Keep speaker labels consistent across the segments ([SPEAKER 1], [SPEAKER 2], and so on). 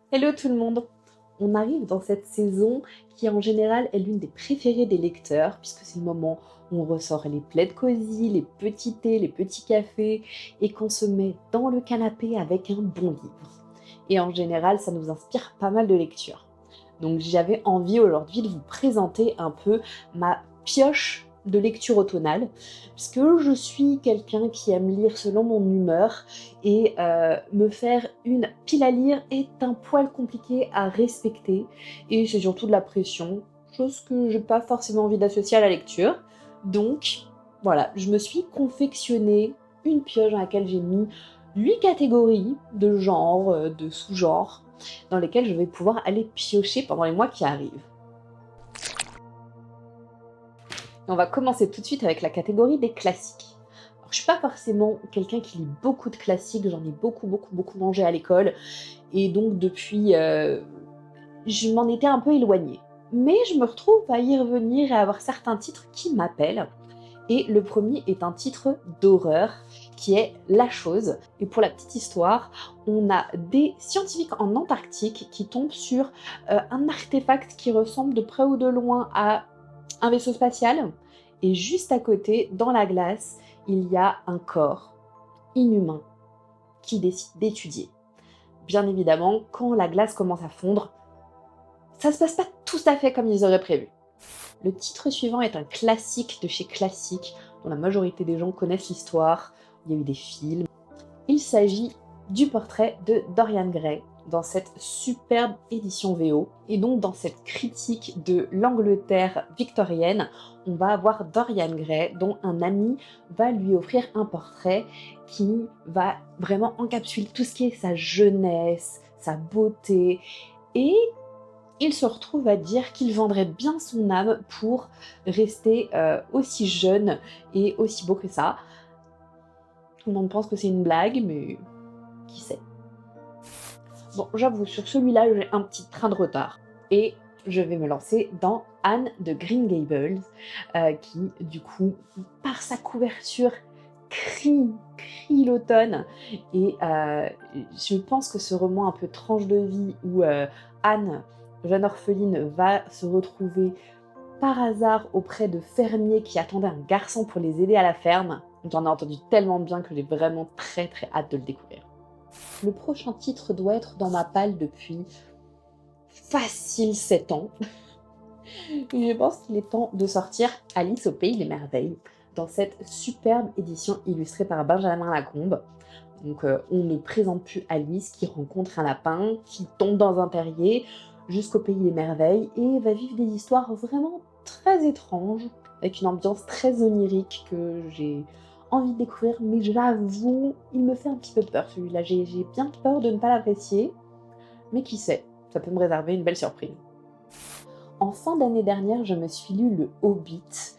[SPEAKER 1] Hello tout le monde! On arrive dans cette saison qui en général est l'une des préférées des lecteurs, puisque c'est le moment où on ressort les plaids cosy, les petits thés, les petits cafés, et qu'on se met dans le canapé avec un bon livre. Et en général, ça nous inspire pas mal de lectures. Donc j'avais envie aujourd'hui de vous présenter un peu ma pioche de lecture automnale, puisque je suis quelqu'un qui aime lire selon mon humeur, et me faire une pile à lire est un poil compliqué à respecter, et c'est surtout de la pression, chose que j'ai pas forcément envie d'associer à la lecture. Donc voilà, je me suis confectionné une pioche dans laquelle j'ai mis 8 catégories de genres, de sous-genres, dans lesquelles je vais pouvoir aller piocher pendant les mois qui arrivent. Et on va commencer tout de suite avec la catégorie des classiques. Alors, je suis pas forcément quelqu'un qui lit beaucoup de classiques, j'en ai beaucoup mangé à l'école, et donc depuis, je m'en étais un peu éloignée. Mais je me retrouve à y revenir et à avoir certains titres qui m'appellent. Et le premier est un titre d'horreur qui est La Chose. Et pour la petite histoire, on a des scientifiques en Antarctique qui tombent sur un artefact qui ressemble de près ou de loin à un vaisseau spatial. Et juste à côté, dans la glace, il y a un corps inhumain qui décide d'étudier. Bien évidemment, quand la glace commence à fondre, ça se passe pas tout à fait comme ils auraient prévu. Le titre suivant est un classique de chez Classique, dont la majorité des gens connaissent l'histoire. Il y a eu des films. Il s'agit du portrait de Dorian Gray dans cette superbe édition VO. Et donc dans cette critique de l'Angleterre victorienne, on va avoir Dorian Gray dont un ami va lui offrir un portrait qui va vraiment encapsuler tout ce qui est sa jeunesse, sa beauté, et il se retrouve à dire qu'il vendrait bien son âme pour rester aussi jeune et aussi beau que ça. Tout le monde pense que c'est une blague, mais qui sait. Bon, j'avoue, sur celui-là, j'ai un petit train de retard. Et je vais me lancer dans Anne de Green Gables, qui, du coup, par sa couverture, crie l'automne. Et je pense que ce roman un peu tranche de vie où Anne, jeune orpheline, va se retrouver par hasard auprès de fermiers qui attendaient un garçon pour les aider à la ferme. J'en ai entendu tellement bien que j'ai vraiment très hâte de le découvrir. Le prochain titre doit être dans ma palle depuis facile 7 ans. Je pense qu'il est temps de sortir Alice au Pays des Merveilles dans cette superbe édition illustrée par Benjamin Lacombe. Donc on ne présente plus Alice qui rencontre un lapin, qui tombe dans un terrier jusqu'au Pays des Merveilles et va vivre des histoires vraiment très étranges, avec une ambiance très onirique que j'ai envie de découvrir, mais j'avoue, il me fait un petit peu peur celui-là. J'ai bien peur de ne pas l'apprécier, mais qui sait, ça peut me réserver une belle surprise. En fin d'année dernière, je me suis lu Le Hobbit,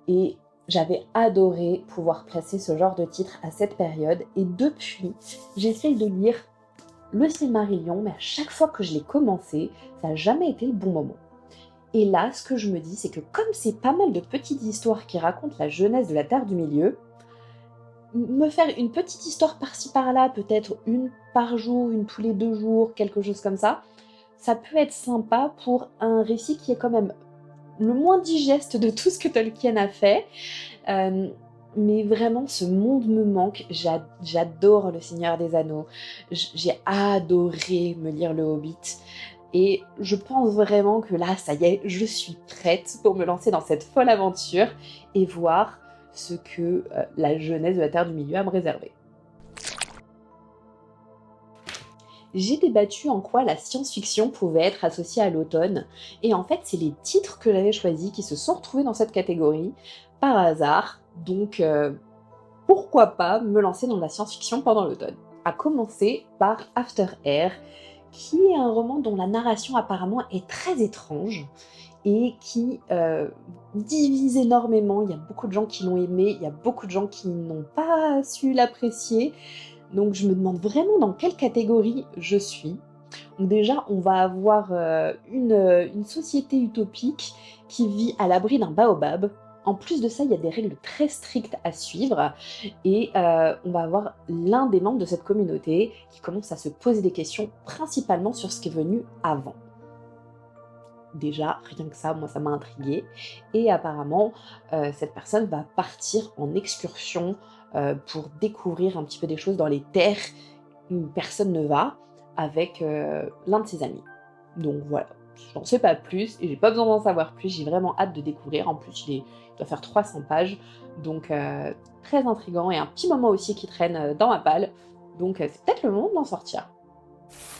[SPEAKER 1] et j'avais adoré pouvoir placer ce genre de titre à cette période, et depuis, j'essaye de lire Le Silmarillion, mais à chaque fois que je l'ai commencé, ça n'a jamais été le bon moment. Et là, ce que je me dis, c'est que comme c'est pas mal de petites histoires qui racontent la jeunesse de la Terre du Milieu, me faire une petite histoire par-ci par-là, peut-être une par jour, une tous les 2 jours, quelque chose comme ça peut être sympa pour un récit qui est quand même le moins digeste de tout ce que Tolkien a fait. Mais vraiment, ce monde me manque. J'adore Le Seigneur des Anneaux. J'ai adoré me lire Le Hobbit. Et je pense vraiment que là, ça y est, je suis prête pour me lancer dans cette folle aventure et voir ce que la jeunesse de la Terre du Milieu a à me réserver. J'ai débattu en quoi la science-fiction pouvait être associée à l'automne, et en fait, c'est les titres que j'avais choisis qui se sont retrouvés dans cette catégorie par hasard, donc pourquoi pas me lancer dans la science-fiction pendant l'automne. À commencer par After Air, qui est un roman dont la narration apparemment est très étrange et qui divise énormément. Il y a beaucoup de gens qui l'ont aimé, il y a beaucoup de gens qui n'ont pas su l'apprécier. Donc je me demande vraiment dans quelle catégorie je suis. Donc déjà, on va avoir une société utopique qui vit à l'abri d'un baobab. En plus de ça, il y a des règles très strictes à suivre et on va avoir l'un des membres de cette communauté qui commence à se poser des questions principalement sur ce qui est venu avant. Déjà, rien que ça, moi, ça m'a intriguée. Et apparemment, cette personne va partir en excursion pour découvrir un petit peu des choses dans les terres où personne ne va, avec l'un de ses amis. Donc voilà, j'en sais pas plus et j'ai pas besoin d'en savoir plus, j'ai vraiment hâte de découvrir. En plus, il doit faire 300 pages, donc très intriguant et un petit moment aussi qui traîne dans ma palle. Donc c'est peut-être le moment d'en sortir.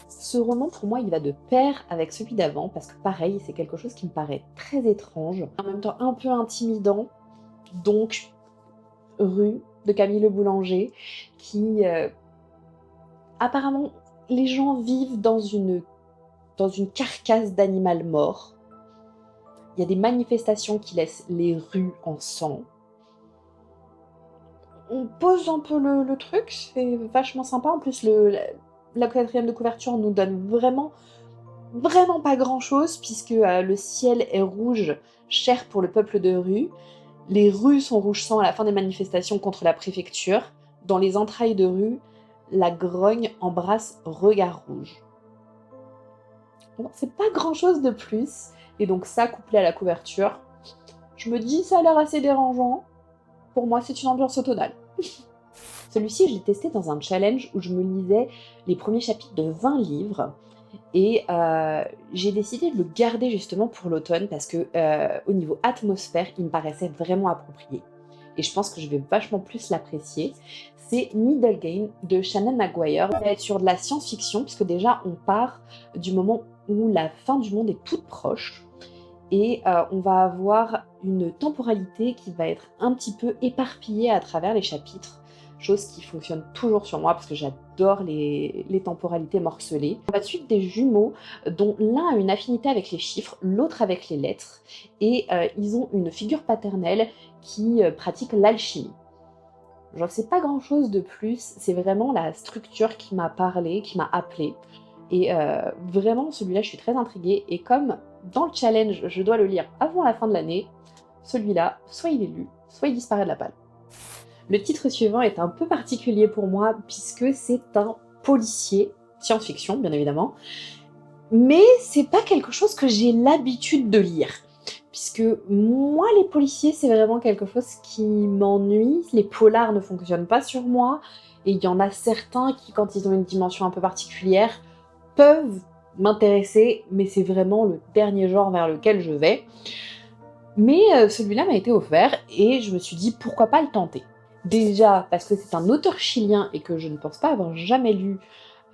[SPEAKER 1] Ce roman, pour moi, il va de pair avec celui d'avant, parce que pareil, c'est quelque chose qui me paraît très étrange, en même temps un peu intimidant. Donc, Rue de Camille Le Boulanger, qui apparemment, les gens vivent dans une carcasse d'animal mort. Il y a des manifestations qui laissent les rues en sang. On pose un peu le truc, c'est vachement sympa. En plus, la quatrième de couverture nous donne vraiment pas grand-chose, puisque le ciel est rouge, cher pour le peuple de Rue. Les rues sont rouge sang à la fin des manifestations contre la préfecture. Dans les entrailles de Rue, la grogne embrasse Regard Rouge. Bon, c'est pas grand-chose de plus, et donc ça, couplé à la couverture, je me dis, ça a l'air assez dérangeant. Pour moi, c'est une ambiance automnale. Celui-ci, je l'ai testé dans un challenge où je me lisais les premiers chapitres de 20 livres, et j'ai décidé de le garder justement pour l'automne parce que au niveau atmosphère, il me paraissait vraiment approprié. Et je pense que je vais vachement plus l'apprécier. C'est Middle Game de Shannon Maguire. On va être sur de la science-fiction puisque déjà on part du moment où la fin du monde est toute proche. Et on va avoir une temporalité qui va être un petit peu éparpillée à travers les chapitres. Chose qui fonctionne toujours sur moi parce que j'adore les temporalités morcelées. On va suivre des jumeaux dont l'un a une affinité avec les chiffres, l'autre avec les lettres, et ils ont une figure paternelle qui pratique l'alchimie. J'en sais pas grand chose de plus, c'est vraiment la structure qui m'a parlé, qui m'a appelée. Et vraiment, celui-là, je suis très intriguée. Et comme dans le challenge, je dois le lire avant la fin de l'année, celui-là, soit il est lu, soit il disparaît de la palle. Le titre suivant est un peu particulier pour moi, puisque c'est un policier, science-fiction, bien évidemment. Mais c'est pas quelque chose que j'ai l'habitude de lire. Puisque moi, les policiers, c'est vraiment quelque chose qui m'ennuie. Les polars ne fonctionnent pas sur moi. Et il y en a certains qui, quand ils ont une dimension un peu particulière, peuvent m'intéresser, mais c'est vraiment le dernier genre vers lequel je vais. Mais celui-là m'a été offert et je me suis dit pourquoi pas le tenter. Déjà parce que c'est un auteur chilien et que je ne pense pas avoir jamais lu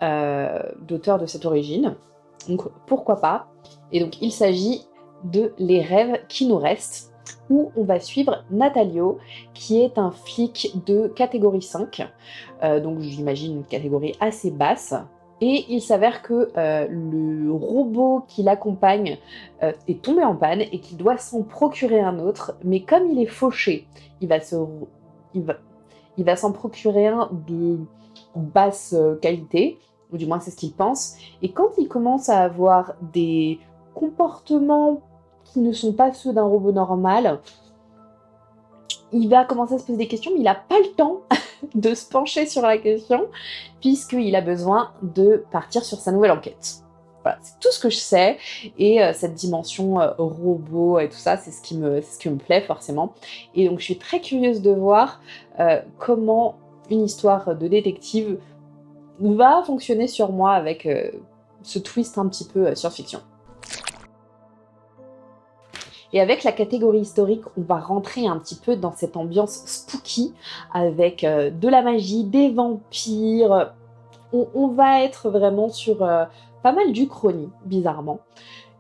[SPEAKER 1] d'auteur de cette origine, donc pourquoi pas. Et donc il s'agit de Les rêves qui nous restent, où on va suivre Natalio, qui est un flic de catégorie 5, donc j'imagine une catégorie assez basse. Et il s'avère que le robot qui l'accompagne est tombé en panne et qu'il doit s'en procurer un autre, mais comme il est fauché, il va s'en procurer un de basse qualité, ou du moins c'est ce qu'il pense, et quand il commence à avoir des comportements qui ne sont pas ceux d'un robot normal, il va commencer à se poser des questions, mais il n'a pas le temps de se pencher sur la question, puisqu'il a besoin de partir sur sa nouvelle enquête. Voilà, c'est tout ce que je sais, et cette dimension robot et tout ça, c'est ce qui me plaît forcément. Et donc je suis très curieuse de voir comment une histoire de détective va fonctionner sur moi avec ce twist un petit peu science-fiction. Et avec la catégorie historique, on va rentrer un petit peu dans cette ambiance spooky, avec de la magie, des vampires. On va être vraiment sur pas mal d'Uchronie, bizarrement.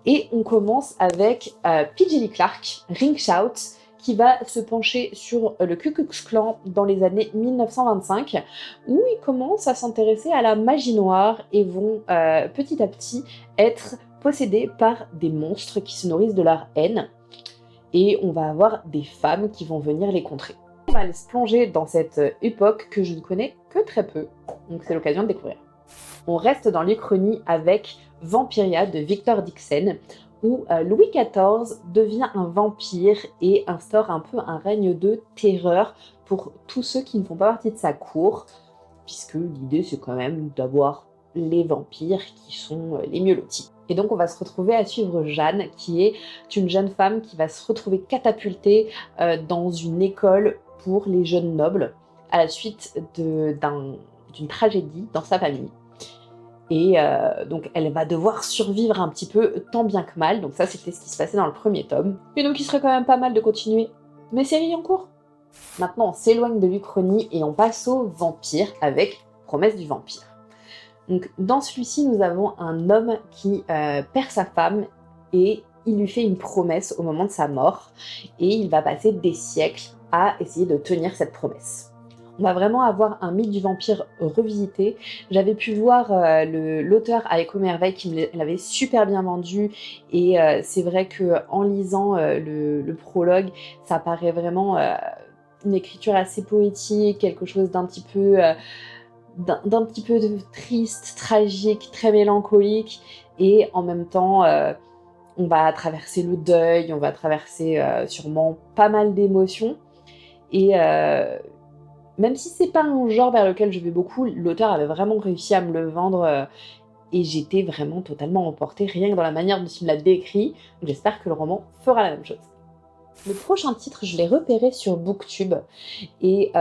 [SPEAKER 1] Et on commence avec P.J. Lee Clark, Ring Shout, qui va se pencher sur le Ku Klux Klan dans les années 1925, où ils commencent à s'intéresser à la magie noire et vont petit à petit être possédés par des monstres qui se nourrissent de leur haine. Et on va avoir des femmes qui vont venir les contrer. On va aller se plonger dans cette époque que je ne connais que très peu, donc c'est l'occasion de découvrir. On reste dans l'Uchronie avec Vampiria de Victor Dixon, où Louis XIV devient un vampire et instaure un peu un règne de terreur pour tous ceux qui ne font pas partie de sa cour, puisque l'idée c'est quand même d'avoir les vampires qui sont les mieux lotis. Et donc on va se retrouver à suivre Jeanne, qui est une jeune femme qui va se retrouver catapultée dans une école pour les jeunes nobles, à la suite d'une tragédie dans sa famille. Et donc elle va devoir survivre un petit peu tant bien que mal, donc ça c'était ce qui se passait dans le premier tome. Et donc il serait quand même pas mal de continuer mes séries en cours. Maintenant on s'éloigne de l'Uchronie et on passe au vampire avec Promesse du vampire. Donc dans celui-ci nous avons un homme qui perd sa femme et il lui fait une promesse au moment de sa mort et il va passer des siècles à essayer de tenir cette promesse. On va vraiment avoir un mythe du vampire revisité. J'avais pu voir l'auteur avec Merveille qui me l'avait super bien vendu et c'est vrai qu'en lisant le prologue, ça paraît vraiment une écriture assez poétique, quelque chose d'un petit peu triste, tragique, très mélancolique et en même temps on va traverser le deuil, on va traverser sûrement pas mal d'émotions et même si c'est pas un genre vers lequel je vais beaucoup, l'auteur avait vraiment réussi à me le vendre et j'étais vraiment totalement emportée, rien que dans la manière dont il me l'a décrit. J'espère que le roman fera la même chose. Le prochain titre, je l'ai repéré sur Booktube et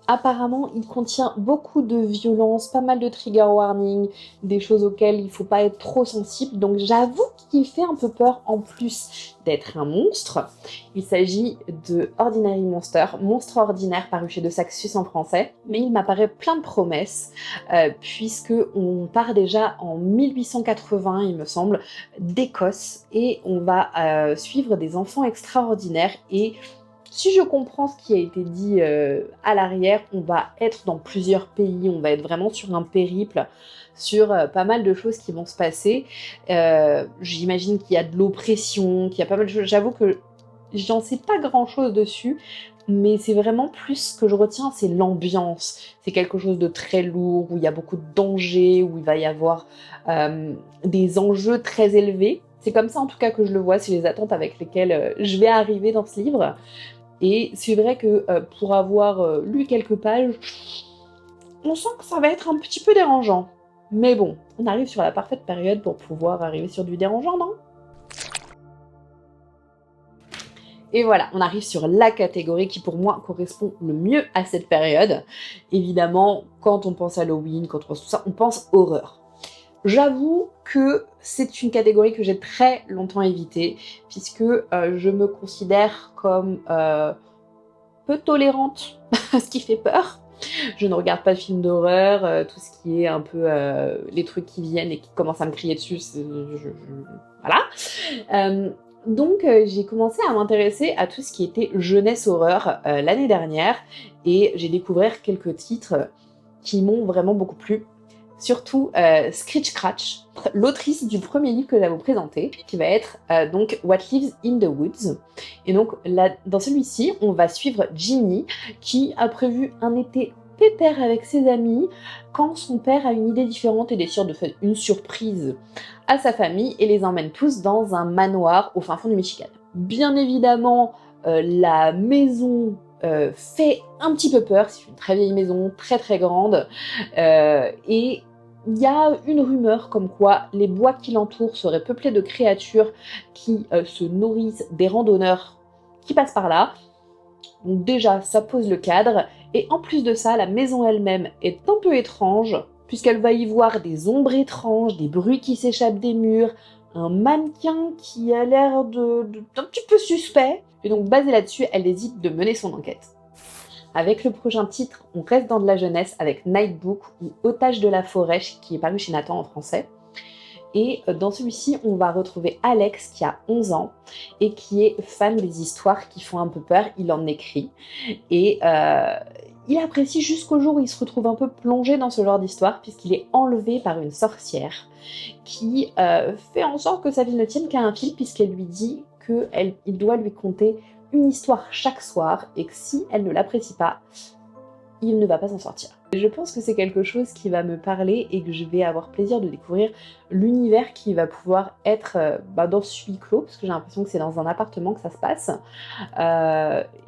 [SPEAKER 1] apparemment, il contient beaucoup de violence, pas mal de trigger warning, des choses auxquelles il ne faut pas être trop sensible. Donc j'avoue qu'il fait un peu peur en plus d'être un monstre. Il s'agit de Ordinary Monster, Monstre ordinaire paru chez De Saxus en français. Mais il m'apparaît plein de promesses, puisque on part déjà en 1880, il me semble, d'Écosse. Et on va suivre des enfants extraordinaires et si je comprends ce qui a été dit à l'arrière, on va être dans plusieurs pays, on va être vraiment sur un périple, sur pas mal de choses qui vont se passer. J'imagine qu'il y a de l'oppression, qu'il y a pas mal de choses. J'avoue que j'en sais pas grand-chose dessus, mais c'est vraiment plus ce que je retiens, c'est l'ambiance. C'est quelque chose de très lourd, où il y a beaucoup de dangers, où il va y avoir des enjeux très élevés. C'est comme ça en tout cas que je le vois, c'est les attentes avec lesquelles je vais arriver dans ce livre. Et c'est vrai que pour avoir lu quelques pages, on sent que ça va être un petit peu dérangeant. Mais bon, on arrive sur la parfaite période pour pouvoir arriver sur du dérangeant, non ? Et voilà, on arrive sur la catégorie qui pour moi correspond le mieux à cette période. Évidemment, quand on pense Halloween, quand on pense tout ça, on pense horreur. J'avoue que c'est une catégorie que j'ai très longtemps évitée, puisque je me considère comme peu tolérante à ce qui fait peur. Je ne regarde pas de films d'horreur, tout ce qui est un peu les trucs qui viennent et qui commencent à me crier dessus, voilà. Donc j'ai commencé à m'intéresser à tout ce qui était jeunesse horreur l'année dernière, et j'ai découvert quelques titres qui m'ont vraiment beaucoup plu. Surtout Screech Scratch, l'autrice du premier livre que je vais vous présenter, qui va être donc What Lives in the Woods. Et donc là, dans celui-ci, on va suivre Ginny, qui a prévu un été pépère avec ses amis, quand son père a une idée différente et décide de faire une surprise à sa famille et les emmène tous dans un manoir au fin fond du Michigan. Bien évidemment, la maison fait un petit peu peur, c'est une très vieille maison, très très grande, et il y a une rumeur comme quoi les bois qui l'entourent seraient peuplés de créatures qui se nourrissent des randonneurs qui passent par là. Donc déjà, ça pose le cadre, et en plus de ça, la maison elle-même est un peu étrange, puisqu'elle va y voir des ombres étranges, des bruits qui s'échappent des murs, un mannequin qui a l'air d'un petit peu suspect, et donc basée là-dessus, elle décide de mener son enquête. Avec le prochain titre, on reste dans de la jeunesse avec Nightbook ou Otage de la forêt qui est paru chez Nathan en français. Et dans celui-ci, on va retrouver Alex qui a 11 ans et qui est fan des histoires qui font un peu peur, il en écrit. Et il apprécie jusqu'au jour où il se retrouve un peu plongé dans ce genre d'histoire puisqu'il est enlevé par une sorcière qui fait en sorte que sa vie ne tienne qu'à un fil puisqu'elle lui dit qu'il doit lui conter une histoire chaque soir et que si elle ne l'apprécie pas, il ne va pas s'en sortir. Je pense que c'est quelque chose qui va me parler et que je vais avoir plaisir de découvrir l'univers qui va pouvoir être dans ce huis clos, parce que j'ai l'impression que c'est dans un appartement que ça se passe.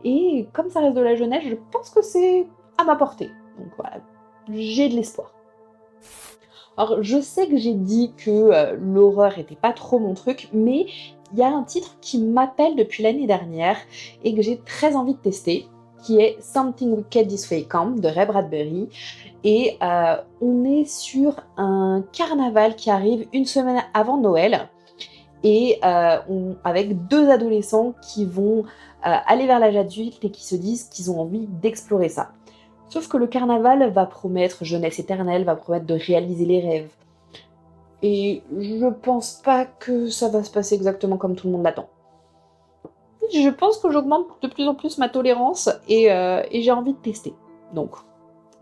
[SPEAKER 1] Et comme ça reste de la jeunesse, je pense que c'est à ma portée. Donc voilà, j'ai de l'espoir. Alors je sais que j'ai dit que l'horreur était pas trop mon truc, mais il y a un titre qui m'appelle depuis l'année dernière et que j'ai très envie de tester, qui est Something Wicked This Way Come de Ray Bradbury. Et on est sur un carnaval qui arrive une semaine avant Noël, et avec deux adolescents qui vont aller vers l'âge adulte et qui se disent qu'ils ont envie d'explorer ça. Sauf que le carnaval va promettre jeunesse éternelle, va promettre de réaliser les rêves. Et je pense pas que ça va se passer exactement comme tout le monde l'attend. Je pense que j'augmente de plus en plus ma tolérance et j'ai envie de tester. Donc,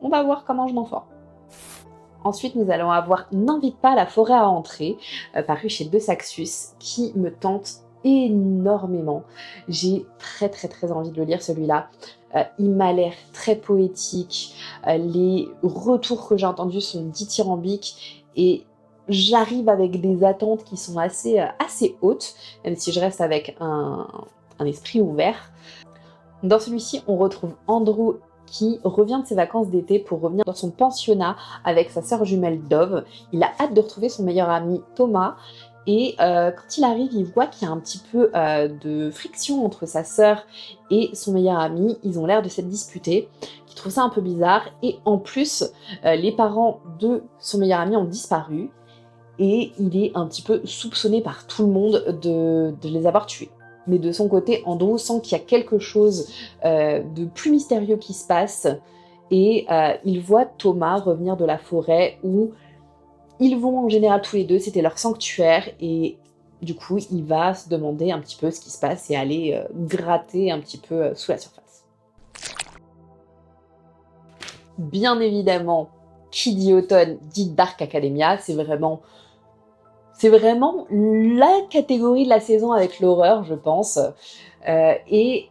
[SPEAKER 1] on va voir comment je m'en sors. Ensuite, nous allons avoir N'invite pas la forêt à entrer, paru chez De Saxus, qui me tente énormément. J'ai très très très envie de le lire celui-là. Il m'a l'air très poétique. Les retours que j'ai entendus sont dithyrambiques et j'arrive avec des attentes qui sont assez hautes, même si je reste avec un esprit ouvert. Dans celui-ci, on retrouve Andrew qui revient de ses vacances d'été pour revenir dans son pensionnat avec sa sœur jumelle Dove. Il a hâte de retrouver son meilleur ami Thomas. Et quand il arrive, il voit qu'il y a un petit peu de friction entre sa sœur et son meilleur ami. Ils ont l'air de s'être disputés, il trouve ça un peu bizarre. Et en plus, les parents de son meilleur ami ont disparu. Et il est un petit peu soupçonné par tout le monde de les avoir tués. Mais de son côté, Andrew sent qu'il y a quelque chose de plus mystérieux qui se passe. Et il voit Thomas revenir de la forêt où ils vont en général tous les deux, c'était leur sanctuaire, et du coup, il va se demander un petit peu ce qui se passe et aller gratter un petit peu sous la surface. Bien évidemment, qui dit automne dit Dark Academia, c'est vraiment la catégorie de la saison avec l'horreur, je pense. Et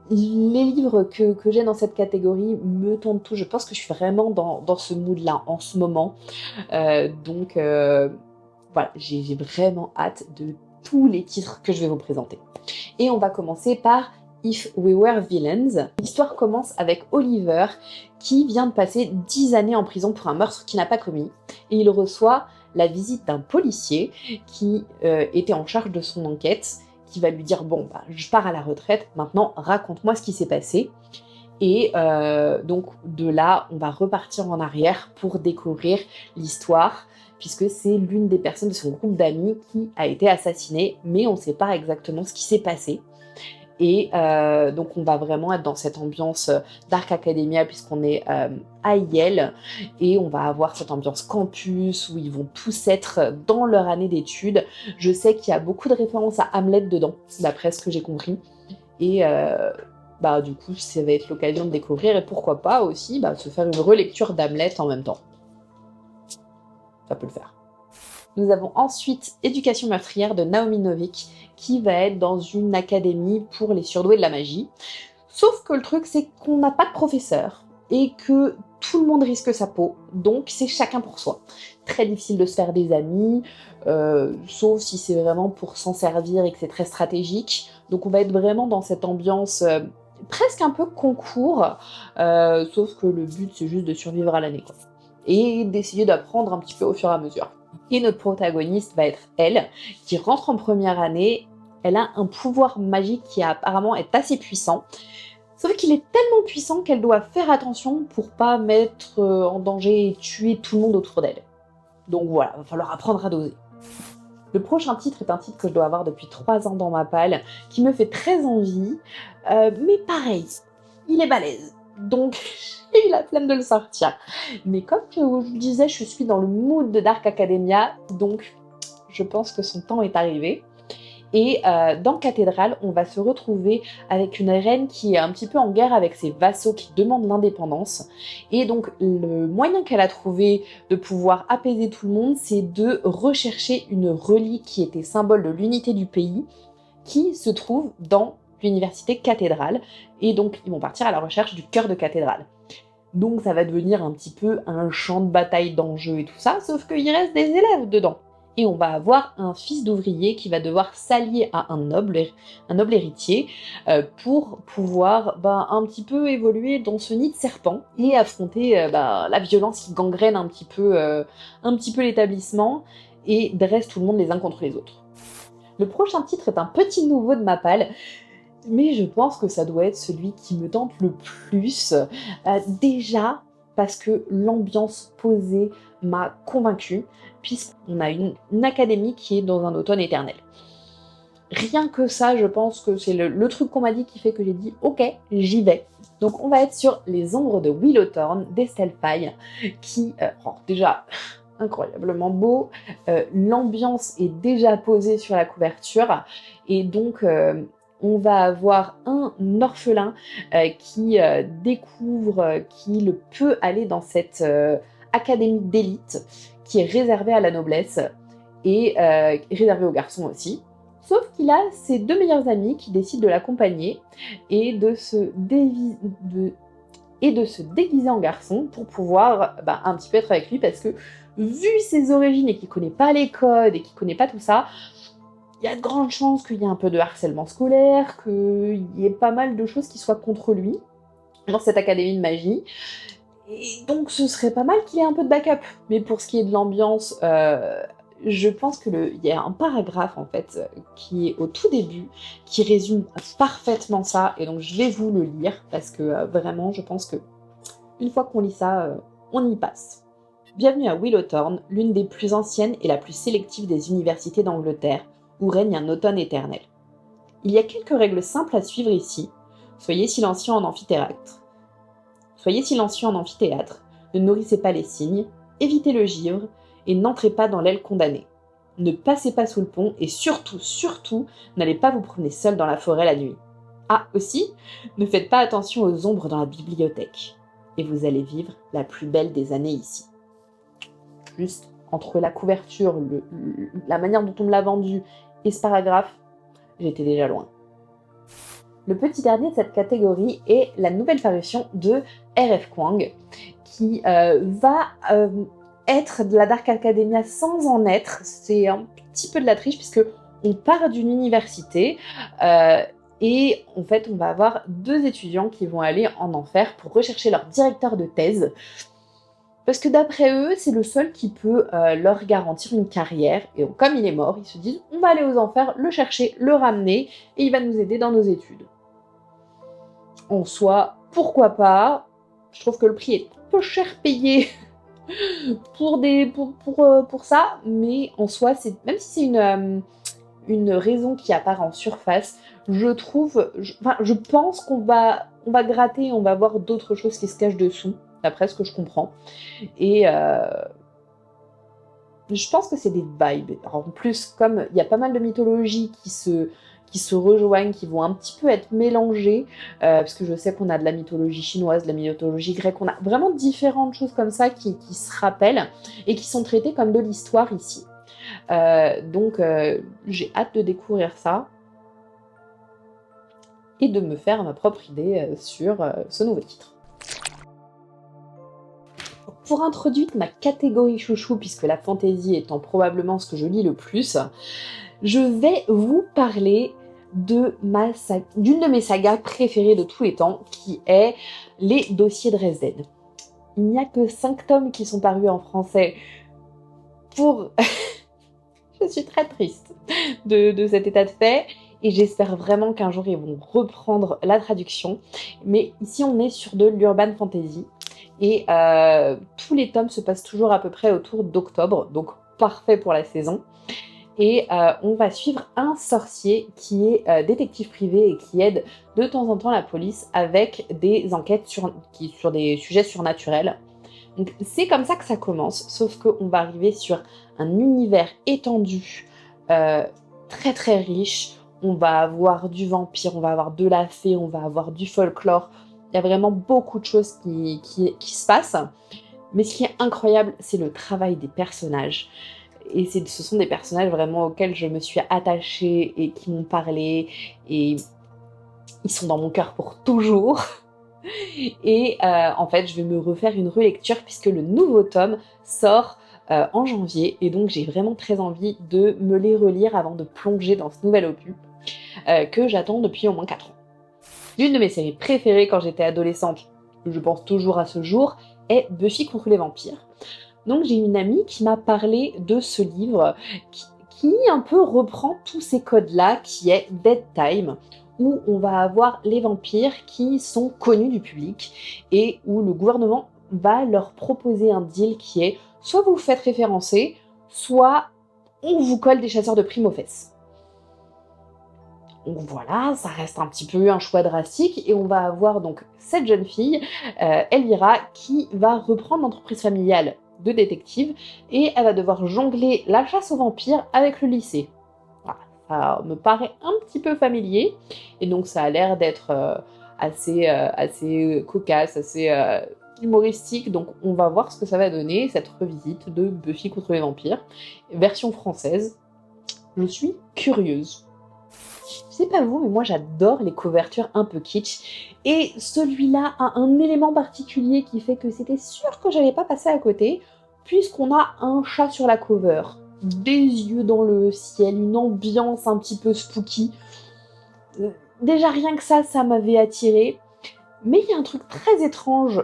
[SPEAKER 1] les livres que j'ai dans cette catégorie me tentent tout. Je pense que je suis vraiment dans ce mood-là en ce moment. Donc voilà, j'ai vraiment hâte de tous les titres que je vais vous présenter. Et on va commencer par If We Were Villains. L'histoire commence avec Oliver qui vient de passer 10 années en prison pour un meurtre qu'il n'a pas commis. Et il reçoit la visite d'un policier qui était en charge de son enquête, qui va lui dire « Bon, je pars à la retraite, maintenant raconte-moi ce qui s'est passé ». Et donc de là, on va repartir en arrière pour découvrir l'histoire, puisque c'est l'une des personnes de son groupe d'amis qui a été assassinée, mais on ne sait pas exactement ce qui s'est passé. Et donc on va vraiment être dans cette ambiance Dark Academia, puisqu'on est à Yale, et on va avoir cette ambiance campus, où ils vont tous être dans leur année d'études. Je sais qu'il y a beaucoup de références à Hamlet dedans, d'après ce que j'ai compris, et du coup, ça va être l'occasion de découvrir, et pourquoi pas aussi se faire une relecture d'Hamlet en même temps. Ça peut le faire. Nous avons ensuite Éducation meurtrière de Naomi Novik, qui va être dans une académie pour les surdoués de la magie. Sauf que le truc, c'est qu'on n'a pas de professeur, et que tout le monde risque sa peau, donc c'est chacun pour soi. Très difficile de se faire des amis, sauf si c'est vraiment pour s'en servir et que c'est très stratégique. Donc on va être vraiment dans cette ambiance presque un peu concours, sauf que le but c'est juste de survivre à l'année, quoi. Et d'essayer d'apprendre un petit peu au fur et à mesure. Et notre protagoniste va être elle, qui rentre en première année. Elle a un pouvoir magique qui apparemment est assez puissant, sauf qu'il est tellement puissant qu'elle doit faire attention pour pas mettre en danger et tuer tout le monde autour d'elle. Donc voilà, va falloir apprendre à doser. Le prochain titre est un titre que je dois avoir depuis 3 ans dans ma palle, qui me fait très envie, mais pareil, il est balèze, donc j'ai eu la flemme de le sortir. Mais comme je vous disais, je suis dans le mood de Dark Academia, donc je pense que son temps est arrivé. Et dans Cathédrale, on va se retrouver avec une reine qui est un petit peu en guerre avec ses vassaux qui demandent l'indépendance. Et donc le moyen qu'elle a trouvé de pouvoir apaiser tout le monde, c'est de rechercher une relique qui était symbole de l'unité du pays, qui se trouve dans l'université Cathédrale. Et donc ils vont partir à la recherche du cœur de Cathédrale. Donc ça va devenir un petit peu un champ de bataille d'enjeux et tout ça, sauf qu'il reste des élèves dedans. Et on va avoir un fils d'ouvrier qui va devoir s'allier à un noble héritier, pour pouvoir un petit peu évoluer dans ce nid de serpent et affronter la violence qui gangrène un petit peu l'établissement et dresse tout le monde les uns contre les autres. Le prochain titre est un petit nouveau de ma palle, mais je pense que ça doit être celui qui me tente le plus. Déjà parce que l'ambiance posée m'a convaincue, puisqu'on a une académie qui est dans un automne éternel. Rien que ça, je pense que c'est le truc qu'on m'a dit qui fait que j'ai dit « Ok, j'y vais ». Donc on va être sur Les Ombres de Willowthorn d'Estelle Faye, qui, déjà, incroyablement beau, l'ambiance est déjà posée sur la couverture, et donc on va avoir un orphelin qui découvre qu'il peut aller dans cette académie d'élite qui est réservée à la noblesse et réservée aux garçons aussi. Sauf qu'il a ses deux meilleurs amis qui décident de l'accompagner et de se déguiser en garçon pour pouvoir un petit peu être avec lui, parce que vu ses origines et qu'il connaît pas les codes et qu'il connaît pas tout ça, il y a de grandes chances qu'il y ait un peu de harcèlement scolaire, qu'il y ait pas mal de choses qui soient contre lui dans cette académie de magie. Et donc ce serait pas mal qu'il ait un peu de backup. Mais pour ce qui est de l'ambiance, je pense qu'il y a un paragraphe en fait qui est au tout début, qui résume parfaitement ça, et donc je vais vous le lire, parce que vraiment je pense que une fois qu'on lit ça, on y passe. Bienvenue à Willowthorn, l'une des plus anciennes et la plus sélective des universités d'Angleterre, où règne un automne éternel. Il y a quelques règles simples à suivre ici. Soyez silencieux en amphithéâtre. Ne nourrissez pas les cygnes, évitez le givre, et n'entrez pas dans l'aile condamnée. Ne passez pas sous le pont, et surtout, n'allez pas vous promener seul dans la forêt la nuit. Ah, aussi, ne faites pas attention aux ombres dans la bibliothèque, et vous allez vivre la plus belle des années ici. Juste entre la couverture, la manière dont on me l'a vendu et ce paragraphe, j'étais déjà loin. Le petit dernier de cette catégorie est la nouvelle parution de R.F. Kuang, qui va être de la Dark Academia sans en être. C'est un petit peu de la triche, puisque on part d'une université et en fait on va avoir deux étudiants qui vont aller en enfer pour rechercher leur directeur de thèse, parce que d'après eux, c'est le seul qui peut leur garantir une carrière. Et donc, comme il est mort, ils se disent on va aller aux enfers, le chercher, le ramener, et il va nous aider dans nos études. En soi, pourquoi pas? Je trouve que le prix est un peu cher payé pour ça, mais en soi, même si c'est une raison qui apparaît en surface, je pense qu'on va gratter, on va voir d'autres choses qui se cachent dessous, d'après ce que je comprends. Et je pense que c'est des vibes. Alors, en plus, comme il y a pas mal de mythologies qui se rejoignent, qui vont un petit peu être mélangées, parce que je sais qu'on a de la mythologie chinoise, de la mythologie grecque, on a vraiment différentes choses comme ça qui se rappellent et qui sont traitées comme de l'histoire ici. Donc j'ai hâte de découvrir ça et de me faire ma propre idée sur ce nouveau titre. Pour introduire ma catégorie chouchou, puisque la fantasy étant probablement ce que je lis le plus, je vais vous parler d'une de mes sagas préférées de tous les temps, qui est Les Dossiers Dresden. Il n'y a que 5 tomes qui sont parus en français Je suis très triste de cet état de fait, et j'espère vraiment qu'un jour ils vont reprendre la traduction. Mais ici on est sur de l'urban fantasy, et tous les tomes se passent toujours à peu près autour d'octobre, donc parfait pour la saison. Et on va suivre un sorcier qui est détective privé et qui aide de temps en temps la police avec des enquêtes sur des sujets surnaturels. Donc c'est comme ça que ça commence, sauf qu'on va arriver sur un univers étendu, très très riche. On va avoir du vampire, on va avoir de la fée, on va avoir du folklore. Il y a vraiment beaucoup de choses qui se passent. Mais ce qui est incroyable, c'est le travail des personnages. Et ce sont des personnages vraiment auxquels je me suis attachée et qui m'ont parlé. Et ils sont dans mon cœur pour toujours. Et en fait, je vais me refaire une relecture puisque le nouveau tome sort en janvier. Et donc, j'ai vraiment très envie de me les relire avant de plonger dans ce nouvel opus que j'attends depuis au moins 4 ans. L'une de mes séries préférées quand j'étais adolescente, je pense toujours à ce jour, est Buffy contre les vampires. Donc j'ai une amie qui m'a parlé de ce livre qui un peu reprend tous ces codes-là, qui est Dead Time, où on va avoir les vampires qui sont connus du public et où le gouvernement va leur proposer un deal qui est soit vous vous faites référencer, soit on vous colle des chasseurs de primes aux fesses. Donc voilà, ça reste un petit peu un choix drastique et on va avoir donc cette jeune fille, Elvira, qui va reprendre l'entreprise familiale de détective et elle va devoir jongler la chasse aux vampires avec le lycée. Voilà, ça me paraît un petit peu familier et donc ça a l'air d'être assez cocasse, assez humoristique, donc on va voir ce que ça va donner, cette revisite de Buffy contre les vampires, version française. Je suis curieuse. Je sais pas vous, mais moi j'adore les couvertures un peu kitsch. Et celui-là a un élément particulier qui fait que c'était sûr que j'allais pas passer à côté, puisqu'on a un chat sur la cover, des yeux dans le ciel, une ambiance un petit peu spooky. Déjà rien que ça m'avait attiré. Mais il y a un truc très étrange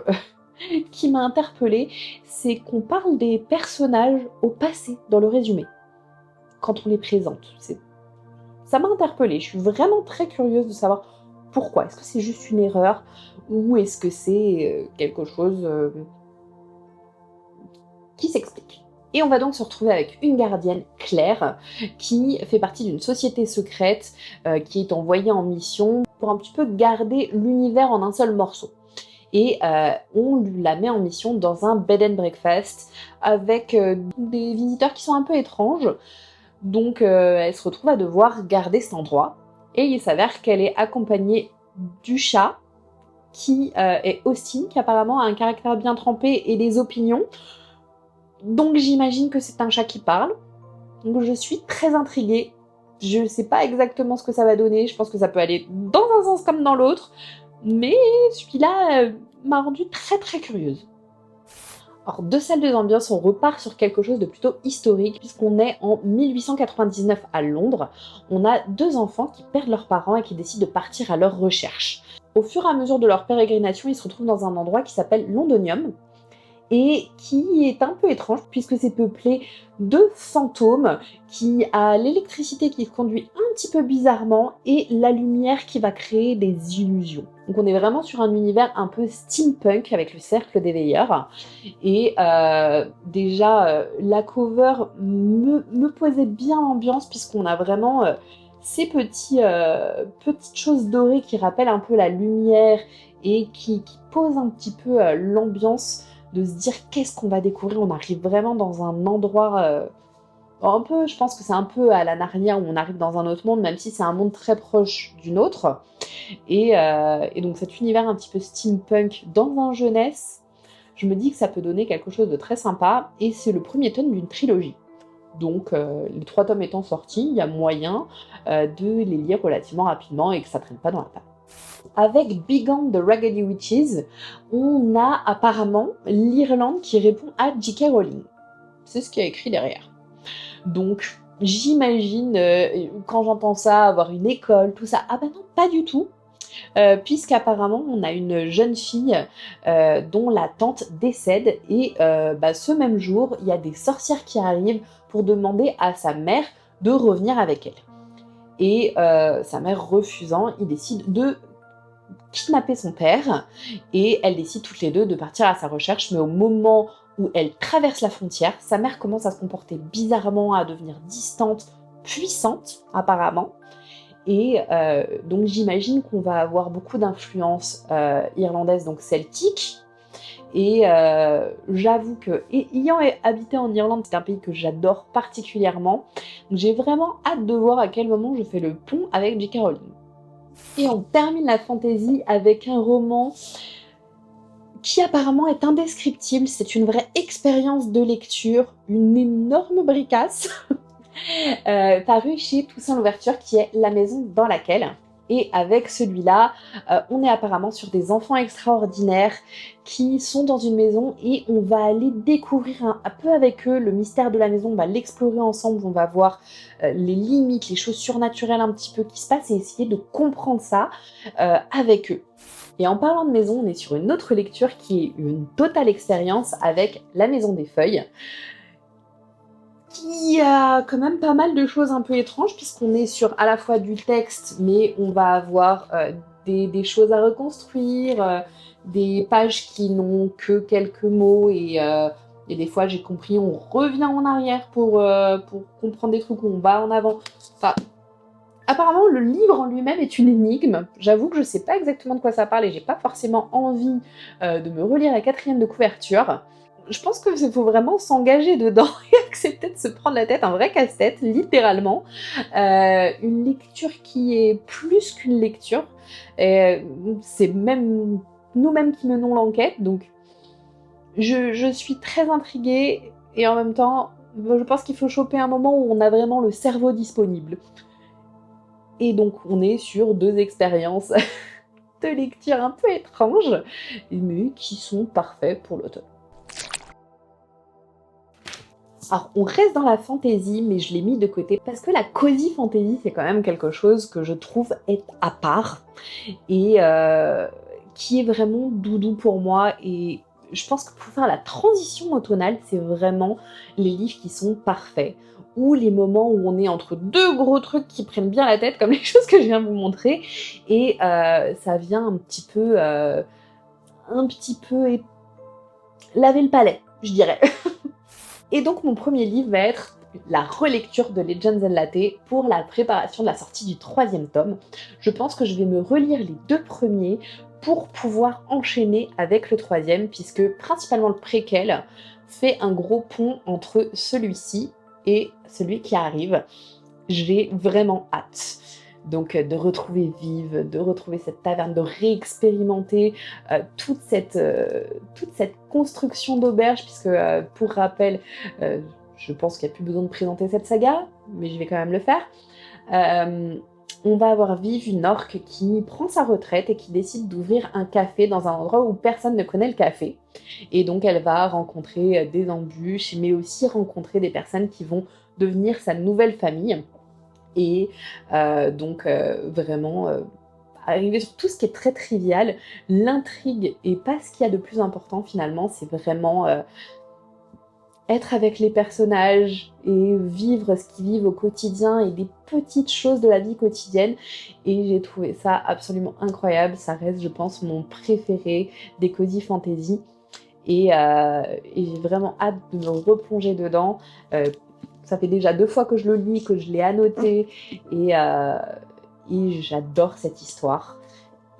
[SPEAKER 1] qui m'a interpellée, c'est qu'on parle des personnages au passé dans le résumé, quand on les présente. Ça m'a interpellée, je suis vraiment très curieuse de savoir pourquoi. Est-ce que c'est juste une erreur ou est-ce que c'est quelque chose qui s'explique? Et on va donc se retrouver avec une gardienne, Claire, qui fait partie d'une société secrète qui est envoyée en mission pour un petit peu garder l'univers en un seul morceau. Et on la met en mission dans un bed and breakfast avec des visiteurs qui sont un peu étranges. Donc elle se retrouve à devoir garder cet endroit. Et il s'avère qu'elle est accompagnée du chat, qui est Austin, qui apparemment a un caractère bien trempé et des opinions. Donc j'imagine que c'est un chat qui parle. Donc je suis très intriguée. Je sais pas exactement ce que ça va donner. Je pense que ça peut aller dans un sens comme dans l'autre. Mais celui-là m'a rendue très très curieuse. Alors, de salles de ambiance, on repart sur quelque chose de plutôt historique, puisqu'on est en 1899 à Londres. On a 2 enfants qui perdent leurs parents et qui décident de partir à leur recherche. Au fur et à mesure de leur pérégrination, ils se retrouvent dans un endroit qui s'appelle Londonium, et qui est un peu étrange, puisque c'est peuplé de fantômes, qui a l'électricité qui se conduit un petit peu bizarrement, et la lumière qui va créer des illusions. Donc on est vraiment sur un univers un peu steampunk, avec le cercle des veilleurs, et déjà, la cover me posait bien l'ambiance, puisqu'on a vraiment ces petites choses dorées qui rappellent un peu la lumière, et qui posent un petit peu l'ambiance, de se dire qu'est-ce qu'on va découvrir. On arrive vraiment dans un endroit un peu, je pense que c'est un peu à la Narnia, où on arrive dans un autre monde, même si c'est un monde très proche du nôtre. Et donc cet univers un petit peu steampunk dans un jeunesse, je me dis que ça peut donner quelque chose de très sympa, et c'est le premier tome d'une trilogie. Donc les 3 tomes étant sortis, il y a moyen de les lire relativement rapidement et que ça traîne pas dans la table. Avec Beyond the Raggedy Witches, on a apparemment l'Irlande qui répond à J.K. Rowling. C'est ce qu'il y a écrit derrière. Donc j'imagine, quand j'entends ça, avoir une école, tout ça, ah bah non, pas du tout. Puisqu'apparemment on a une jeune fille dont la tante décède, et ce même jour, il y a des sorcières qui arrivent pour demander à sa mère de revenir avec elle. Et sa mère refusant, il décide de kidnapper son père, et elles décident toutes les deux de partir à sa recherche, mais au moment où elle traverse la frontière, sa mère commence à se comporter bizarrement, à devenir distante, puissante apparemment, et donc j'imagine qu'on va avoir beaucoup d'influences irlandaises, donc celtiques, et j'avoue que, ayant habité en Irlande, c'est un pays que j'adore particulièrement, donc j'ai vraiment hâte de voir à quel moment je fais le pont avec J.K. Rowling. Et on termine la fantasy avec un roman qui apparemment est indescriptible. C'est une vraie expérience de lecture, une énorme bricasse, paru chez Toussaint Louverture, qui est La maison dans laquelle. Et avec celui-là, on est apparemment sur des enfants extraordinaires qui sont dans une maison et on va aller découvrir un peu avec eux le mystère de la maison, on va l'explorer ensemble, on va voir les limites, les choses surnaturelles un petit peu qui se passent et essayer de comprendre ça avec eux. Et en parlant de maison, on est sur une autre lecture qui est une totale expérience avec La Maison des Feuilles, qui a quand même pas mal de choses un peu étranges, puisqu'on est sur à la fois du texte, mais on va avoir des choses à reconstruire, des pages qui n'ont que quelques mots, et des fois j'ai compris, on revient en arrière pour comprendre des trucs, on va en avant. Enfin, apparemment, le livre en lui-même est une énigme. J'avoue que je sais pas exactement de quoi ça parle et j'ai pas forcément envie de me relire la 4e de couverture. Je pense qu'il faut vraiment s'engager dedans et accepter de se prendre la tête, un vrai casse-tête, littéralement. Une lecture qui est plus qu'une lecture. C'est même nous-mêmes qui menons l'enquête, donc je suis très intriguée et en même temps, je pense qu'il faut choper un moment où on a vraiment le cerveau disponible. Et donc on est sur 2 expériences de lecture un peu étranges, mais qui sont parfaits pour l'automne. Alors on reste dans la fantasy, mais je l'ai mis de côté parce que la cozy fantasy c'est quand même quelque chose que je trouve est à part et qui est vraiment doudou pour moi, et je pense que pour faire la transition automnale, c'est vraiment les livres qui sont parfaits, ou les moments où on est entre 2 gros trucs qui prennent bien la tête, comme les choses que je viens de vous montrer, et ça vient un petit peu laver le palais, je dirais. Et donc mon premier livre va être la relecture de Legends and Latte pour la préparation de la sortie du 3e tome. Je pense que je vais me relire les 2 premiers pour pouvoir enchaîner avec le 3e, puisque principalement le préquel fait un gros pont entre celui-ci et celui qui arrive. J'ai vraiment hâte. Donc de retrouver Vive, de retrouver cette taverne, de réexpérimenter toute cette construction d'auberge, puisque pour rappel, je pense qu'il n'y a plus besoin de présenter cette saga, mais je vais quand même le faire. On va avoir Vive, une orque qui prend sa retraite et qui décide d'ouvrir un café dans un endroit où personne ne connaît le café. Et donc elle va rencontrer des embûches, mais aussi rencontrer des personnes qui vont devenir sa nouvelle famille. Et vraiment arriver sur tout ce qui est très trivial. L'intrigue est pas ce qu'il y a de plus important finalement, c'est vraiment être avec les personnages et vivre ce qu'ils vivent au quotidien et des petites choses de la vie quotidienne. Et j'ai trouvé ça absolument incroyable. Ça reste, je pense, mon préféré des cozy fantasy. Et j'ai vraiment hâte de me replonger dedans. Ça fait déjà 2 fois que je le lis, que je l'ai annoté, et j'adore cette histoire.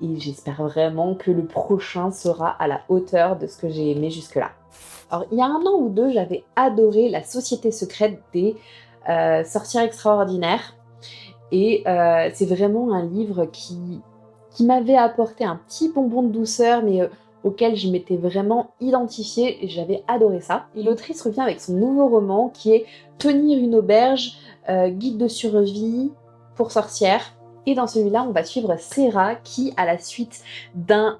[SPEAKER 1] Et j'espère vraiment que le prochain sera à la hauteur de ce que j'ai aimé jusque-là. Alors, il y a 1 an ou 2, j'avais adoré La Société secrète des sorcières extraordinaires. Et c'est vraiment un livre qui m'avait apporté un petit bonbon de douceur, mais auquel je m'étais vraiment identifiée, et j'avais adoré ça. Et l'autrice revient avec son nouveau roman qui est Tenir une auberge, guide de survie pour sorcières. Et dans celui-là, on va suivre Serra qui, à la suite d'un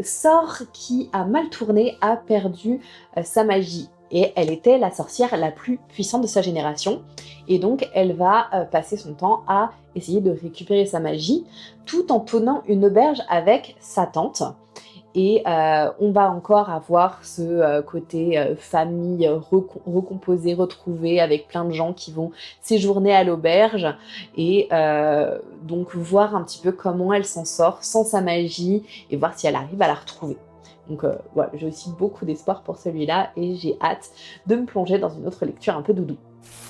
[SPEAKER 1] sort qui a mal tourné, a perdu sa magie. Et elle était la sorcière la plus puissante de sa génération. Et donc, elle va passer son temps à essayer de récupérer sa magie, tout en tenant une auberge avec sa tante. Et on va encore avoir ce côté famille recomposée, retrouvée, avec plein de gens qui vont séjourner à l'auberge, et donc voir un petit peu comment elle s'en sort sans sa magie, et voir si elle arrive à la retrouver. Donc voilà, j'ai aussi beaucoup d'espoir pour celui-là, et j'ai hâte de me plonger dans une autre lecture un peu doudou.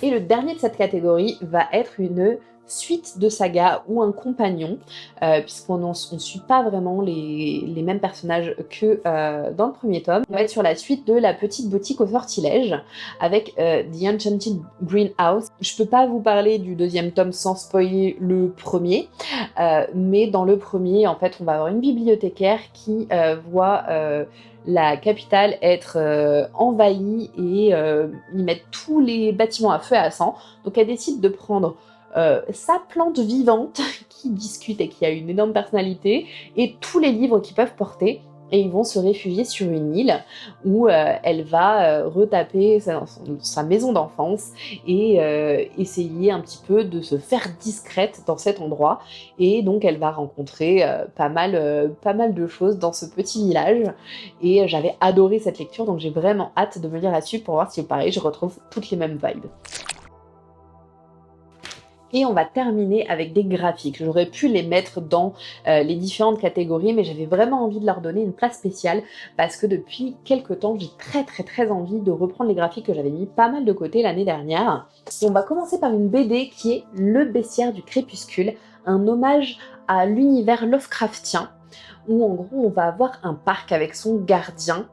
[SPEAKER 1] Et le dernier de cette catégorie va être une suite de saga ou un compagnon, puisqu'on ne suit pas vraiment les mêmes personnages que dans le premier tome. On va être sur la suite de La Petite Boutique au Sortilège, avec The Enchanted Greenhouse. Je peux pas vous parler du 2e tome sans spoiler le premier, mais dans le premier, en fait, on va avoir une bibliothécaire qui voit la capitale être envahie, et ils mettent tous les bâtiments à feu et à sang. Donc elle décide de prendre sa plante vivante qui discute et qui a une énorme personnalité, et tous les livres qu'ils peuvent porter. Et ils vont se réfugier sur une île où elle va retaper sa maison d'enfance et essayer un petit peu de se faire discrète dans cet endroit. Et donc elle va rencontrer pas mal de choses dans ce petit village. Et j'avais adoré cette lecture, donc j'ai vraiment hâte de me lire là-dessus pour voir si pareil je retrouve toutes les mêmes vibes. Et on va terminer avec des graphiques. J'aurais pu les mettre dans les différentes catégories, mais j'avais vraiment envie de leur donner une place spéciale parce que depuis quelques temps, j'ai très envie de reprendre les graphiques que j'avais mis pas mal de côté l'année dernière. Et on va commencer par une BD qui est Le Bestiaire du Crépuscule, un hommage à l'univers Lovecraftien, où en gros on va avoir un parc avec son gardien.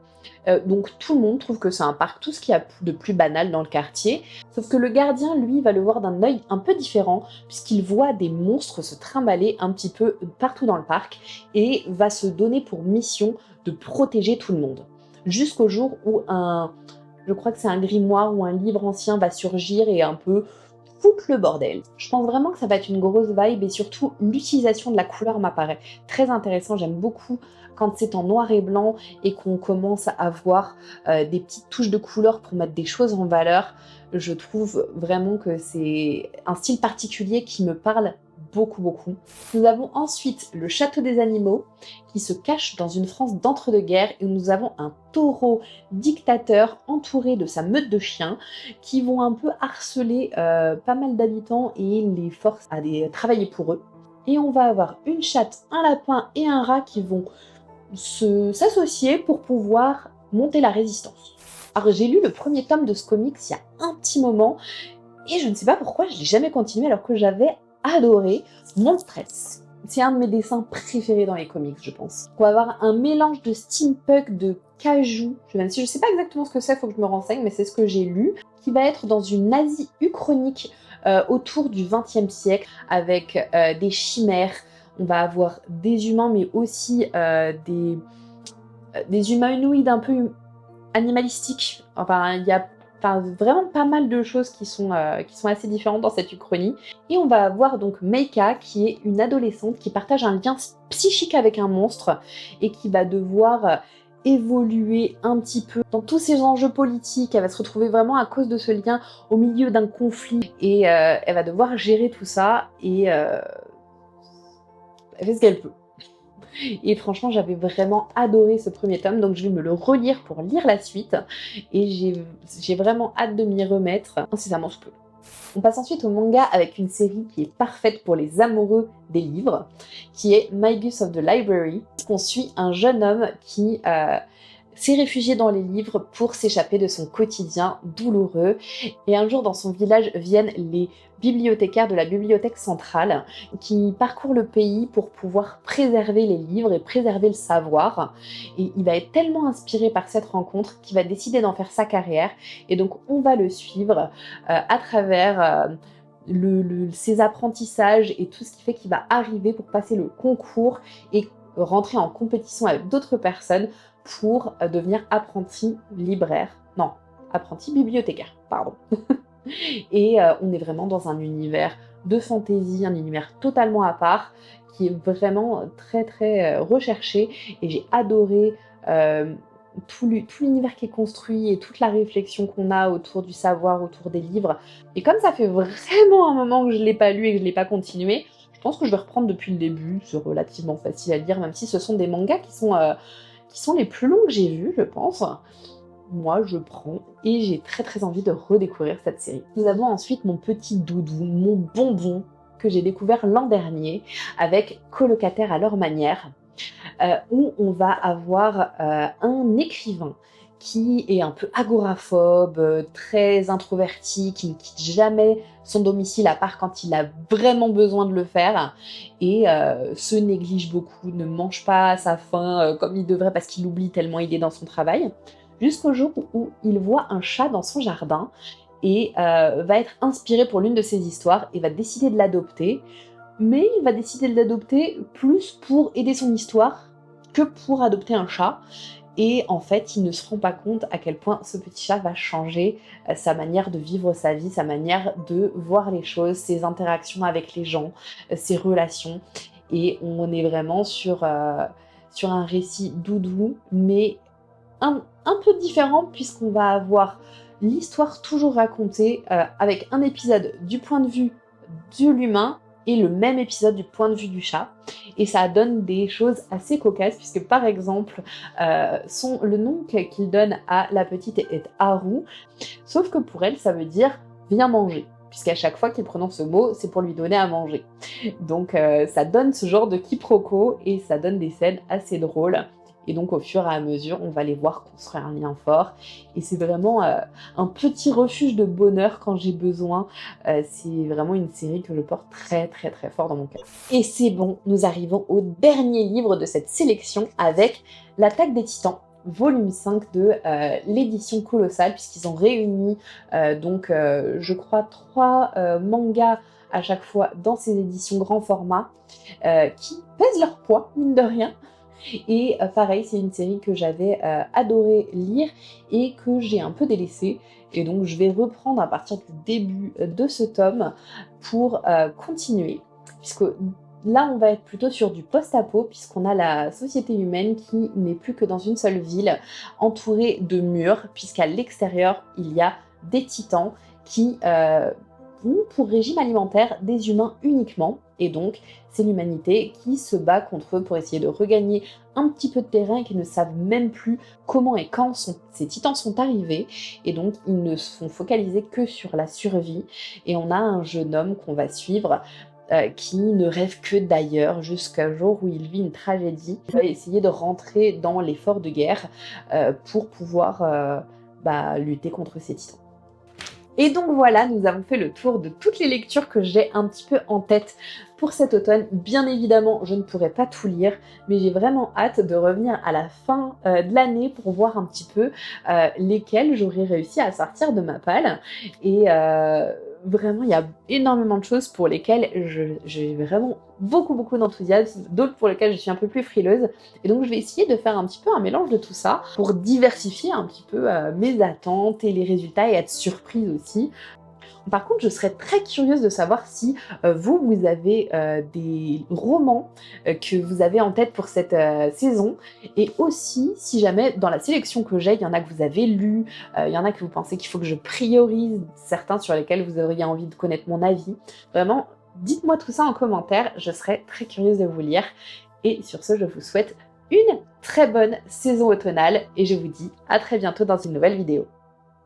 [SPEAKER 1] Donc tout le monde trouve que c'est un parc, tout ce qu'il y a de plus banal dans le quartier. Sauf que le gardien, lui, va le voir d'un œil un peu différent, puisqu'il voit des monstres se trimballer un petit peu partout dans le parc, et va se donner pour mission de protéger tout le monde. Jusqu'au jour où je crois que c'est un grimoire ou un livre ancien va surgir et un peu foutre le bordel. Je pense vraiment que ça va être une grosse vibe, et surtout l'utilisation de la couleur m'apparaît très intéressant. J'aime beaucoup quand c'est en noir et blanc et qu'on commence à voir des petites touches de couleur pour mettre des choses en valeur. Je trouve vraiment que c'est un style particulier qui me parle beaucoup. Nous avons ensuite Le Château des Animaux, qui se cache dans une France d'entre-deux-guerres, et où nous avons un taureau dictateur entouré de sa meute de chiens qui vont un peu harceler pas mal d'habitants et les forces à travailler pour eux. Et on va avoir une chatte, un lapin et un rat qui vont s'associer pour pouvoir monter la résistance. Alors j'ai lu le premier tome de ce comics il y a un petit moment, et je ne sais pas pourquoi je l'ai jamais continué alors que j'avais adoré Monstress. C'est un de mes dessins préférés dans les comics, je pense. On va avoir un mélange de steampunk, de cajou, même si je sais pas exactement ce que c'est, faut que je me renseigne, mais c'est ce que j'ai lu, qui va être dans une Asie uchronique autour du XXe siècle, avec des chimères. On va avoir des humains, mais aussi des humanoïdes un peu animalistiques. Enfin, il y a vraiment pas mal de choses qui sont assez différentes dans cette uchronie. Et on va avoir donc Meika, qui est une adolescente qui partage un lien psychique avec un monstre et qui va devoir évoluer un petit peu dans tous ces enjeux politiques. Elle va se retrouver vraiment à cause de ce lien au milieu d'un conflit, et elle va devoir gérer tout ça, et elle fait ce qu'elle peut. Et franchement, j'avais vraiment adoré ce premier tome, donc je vais me le relire pour lire la suite, et j'ai vraiment hâte de m'y remettre incessamment sous peu. On passe ensuite au manga avec une série qui est parfaite pour les amoureux des livres, qui est Magus of the Library. On suit un jeune homme qui s'est réfugié dans les livres pour s'échapper de son quotidien douloureux. Et un jour, dans son village, viennent les bibliothécaires de la bibliothèque centrale qui parcourent le pays pour pouvoir préserver les livres et préserver le savoir. Et il va être tellement inspiré par cette rencontre qu'il va décider d'en faire sa carrière. Et donc, on va le suivre à travers ses apprentissages et tout ce qui fait qu'il va arriver pour passer le concours et rentrer en compétition avec d'autres personnes pour devenir apprenti libraire. Non, apprenti bibliothécaire, pardon. Et on est vraiment dans un univers de fantasy, un univers totalement à part, qui est vraiment très recherché, et j'ai adoré tout l'univers qui est construit et toute la réflexion qu'on a autour du savoir, autour des livres. Et comme ça fait vraiment un moment que je ne l'ai pas lu et que je ne l'ai pas continué, je pense que je vais reprendre depuis le début. C'est relativement facile à lire, même si ce sont des mangas qui sont les plus longs que j'ai vus, je pense. Moi, je prends, et j'ai très envie de redécouvrir cette série. Nous avons ensuite mon petit doudou, mon bonbon, que j'ai découvert l'an dernier, avec Colocataires à leur manière, où on va avoir un écrivain qui est un peu agoraphobe, très introverti, qui ne quitte jamais son domicile à part quand il a vraiment besoin de le faire, et se néglige beaucoup, ne mange pas à sa faim comme il devrait parce qu'il oublie tellement il est dans son travail, jusqu'au jour où il voit un chat dans son jardin et va être inspiré pour l'une de ses histoires et va décider de l'adopter. Mais il va décider de l'adopter plus pour aider son histoire que pour adopter un chat. Et en fait, ils ne se rendent pas compte à quel point ce petit chat va changer sa manière de vivre sa vie, sa manière de voir les choses, ses interactions avec les gens, ses relations. Et on est vraiment sur un récit doudou, mais un peu différent puisqu'on va avoir l'histoire toujours racontée avec un épisode du point de vue de l'humain et le même épisode du point de vue du chat. Et ça donne des choses assez cocasses puisque par exemple, le nom qu'il donne à la petite est Haru, sauf que pour elle ça veut dire viens manger. Puisqu'à chaque fois qu'il prononce ce mot, c'est pour lui donner à manger. Donc ça donne ce genre de quiproquo et ça donne des scènes assez drôles. Et donc au fur et à mesure, on va les voir construire un lien fort. Et c'est vraiment un petit refuge de bonheur quand j'ai besoin. C'est vraiment une série que je porte très très très fort dans mon cœur. Et c'est bon, nous arrivons au dernier livre de cette sélection avec L'Attaque des Titans, volume 5 de l'édition Colossale, puisqu'ils ont réuni je crois 3 mangas à chaque fois dans ces éditions grand format qui pèsent leur poids, mine de rien. Et pareil, c'est une série que j'avais adoré lire et que j'ai un peu délaissée. Et donc je vais reprendre à partir du début de ce tome pour continuer. Puisque là, on va être plutôt sur du post-apo, puisqu'on a la société humaine qui n'est plus que dans une seule ville, entourée de murs, puisqu'à l'extérieur, il y a des titans qui ont pour régime alimentaire des humains uniquement. Et donc, c'est l'humanité qui se bat contre eux pour essayer de regagner un petit peu de terrain et qui ne savent même plus comment et quand ces titans sont arrivés. Et donc, ils ne sont focalisés que sur la survie. Et on a un jeune homme qu'on va suivre qui ne rêve que d'ailleurs jusqu'à jour où il vit une tragédie. Il va essayer de rentrer dans l'effort de guerre pour pouvoir lutter contre ces titans. Et donc voilà, nous avons fait le tour de toutes les lectures que j'ai un petit peu en tête pour cet automne. Bien évidemment, je ne pourrai pas tout lire, mais j'ai vraiment hâte de revenir à la fin de l'année pour voir un petit peu lesquels j'aurais réussi à sortir de ma palle. Et vraiment, il y a énormément de choses pour lesquelles j'ai vraiment beaucoup d'enthousiasme, d'autres pour lesquelles je suis un peu plus frileuse. Et donc, je vais essayer de faire un petit peu un mélange de tout ça pour diversifier un petit peu mes attentes et les résultats et être surprise aussi. Par contre, je serais très curieuse de savoir si vous avez des romans que vous avez en tête pour cette saison, et aussi si jamais dans la sélection que j'ai, il y en a que vous avez lu, il y en a que vous pensez qu'il faut que je priorise, certains sur lesquels vous auriez envie de connaître mon avis. Vraiment, dites-moi tout ça en commentaire, je serais très curieuse de vous lire. Et sur ce, je vous souhaite une très bonne saison automnale et je vous dis à très bientôt dans une nouvelle vidéo.